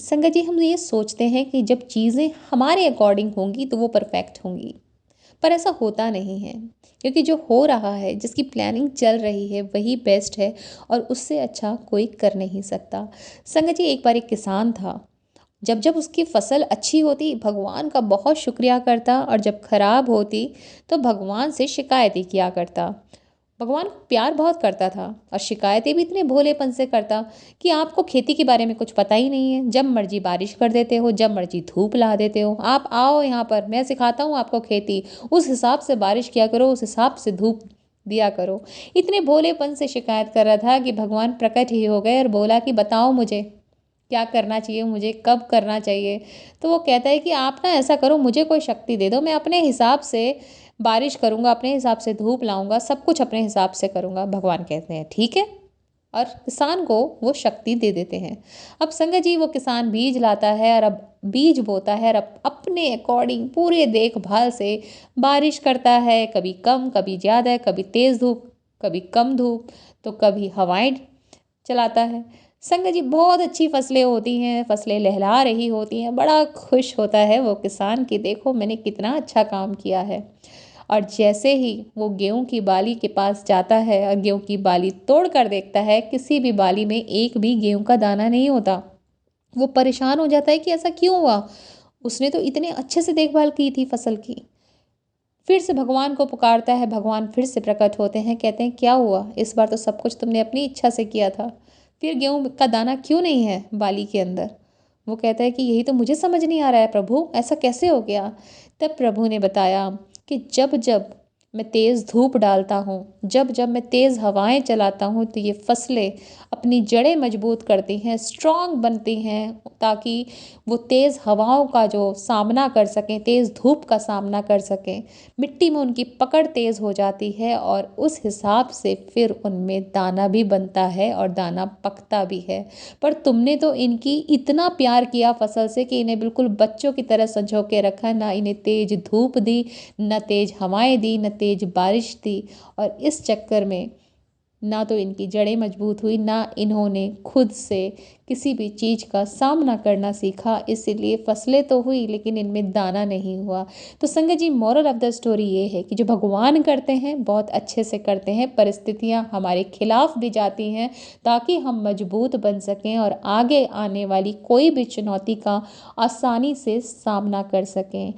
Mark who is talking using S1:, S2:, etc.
S1: संगत जी, हम ये सोचते हैं कि जब चीज़ें हमारे अकॉर्डिंग होंगी तो वो परफेक्ट होंगी, पर ऐसा होता नहीं है। क्योंकि जो हो रहा है, जिसकी प्लानिंग चल रही है, वही बेस्ट है और उससे अच्छा कोई कर नहीं सकता। संगत जी, एक बार एक किसान था। जब जब उसकी फसल अच्छी होती, भगवान का बहुत शुक्रिया करता, और जब खराब होती तो भगवान से शिकायत ही किया करता। भगवान को प्यार बहुत करता था और शिकायतें भी इतने भोलेपन से करता कि आपको खेती के बारे में कुछ पता ही नहीं है। जब मर्जी बारिश कर देते हो, जब मर्जी धूप ला देते हो। आप आओ यहाँ पर, मैं सिखाता हूँ आपको खेती। उस हिसाब से बारिश किया करो, उस हिसाब से धूप दिया करो। इतने भोलेपन से शिकायत कर रहा था कि भगवान प्रकट ही हो गए और बोला कि बताओ मुझे क्या करना चाहिए, मुझे कब करना चाहिए। तो वो कहता है कि आप ना ऐसा करो, मुझे कोई शक्ति दे दो, मैं अपने हिसाब से बारिश करूँगा, अपने हिसाब से धूप लाऊंगा, सब कुछ अपने हिसाब से करूँगा। भगवान कहते हैं ठीक है, और किसान को वो शक्ति दे देते हैं। अब संगत जी, वो किसान बीज लाता है और अब बीज बोता है और अब अपने अकॉर्डिंग पूरे देखभाल से बारिश करता है। कभी कम, कभी ज़्यादा, कभी तेज़ धूप, कभी कम धूप, तो कभी हवाएं चलाता है। संगत जी, बहुत अच्छी फसलें होती हैं, फसलें लहला रही होती हैं। बड़ा खुश होता है वो किसान कि देखो मैंने कितना अच्छा काम किया है। और जैसे ही वो गेहूं की बाली के पास जाता है और गेहूं की बाली तोड़ कर देखता है, किसी भी बाली में एक भी गेहूं का दाना नहीं होता। वो परेशान हो जाता है कि ऐसा क्यों हुआ, उसने तो इतने अच्छे से देखभाल की थी फसल की। फिर से भगवान को पुकारता है, भगवान फिर से प्रकट होते हैं, कहते हैं क्या हुआ, इस बार तो सब कुछ तुमने अपनी इच्छा से किया था, फिर गेहूं का दाना क्यों नहीं है बाली के अंदर। वो कहता है कि यही तो मुझे समझ नहीं आ रहा है प्रभु, ऐसा कैसे हो गया। तब प्रभु ने बताया कि जब जब मैं तेज़ धूप डालता हूँ, जब जब मैं तेज़ हवाएं चलाता हूँ, तो ये फसलें अपनी जड़ें मजबूत करती हैं, स्ट्रांग बनती हैं, ताकि वो तेज़ हवाओं का जो सामना कर सकें, तेज़ धूप का सामना कर सकें। मिट्टी में उनकी पकड़ तेज़ हो जाती है और उस हिसाब से फिर उनमें दाना भी बनता है और दाना पकता भी है। पर तुमने तो इनकी इतना प्यार किया फसल से कि इन्हें बिल्कुल बच्चों की तरह संजो के रखा, ना इन्हें तेज धूप दी, न तेज हवाएं दी, न तेज बारिश दी। और इस चक्कर में ना तो इनकी जड़ें मजबूत हुई, ना इन्होंने खुद से किसी भी चीज़ का सामना करना सीखा। इसीलिए फसलें तो हुई लेकिन इनमें दाना नहीं हुआ। तो संगत जी, मोरल ऑफ द स्टोरी ये है कि जो भगवान करते हैं बहुत अच्छे से करते हैं। परिस्थितियाँ हमारे खिलाफ भी जाती हैं ताकि हम मजबूत बन सकें और आगे आने वाली कोई भी चुनौती का आसानी से सामना कर सकें।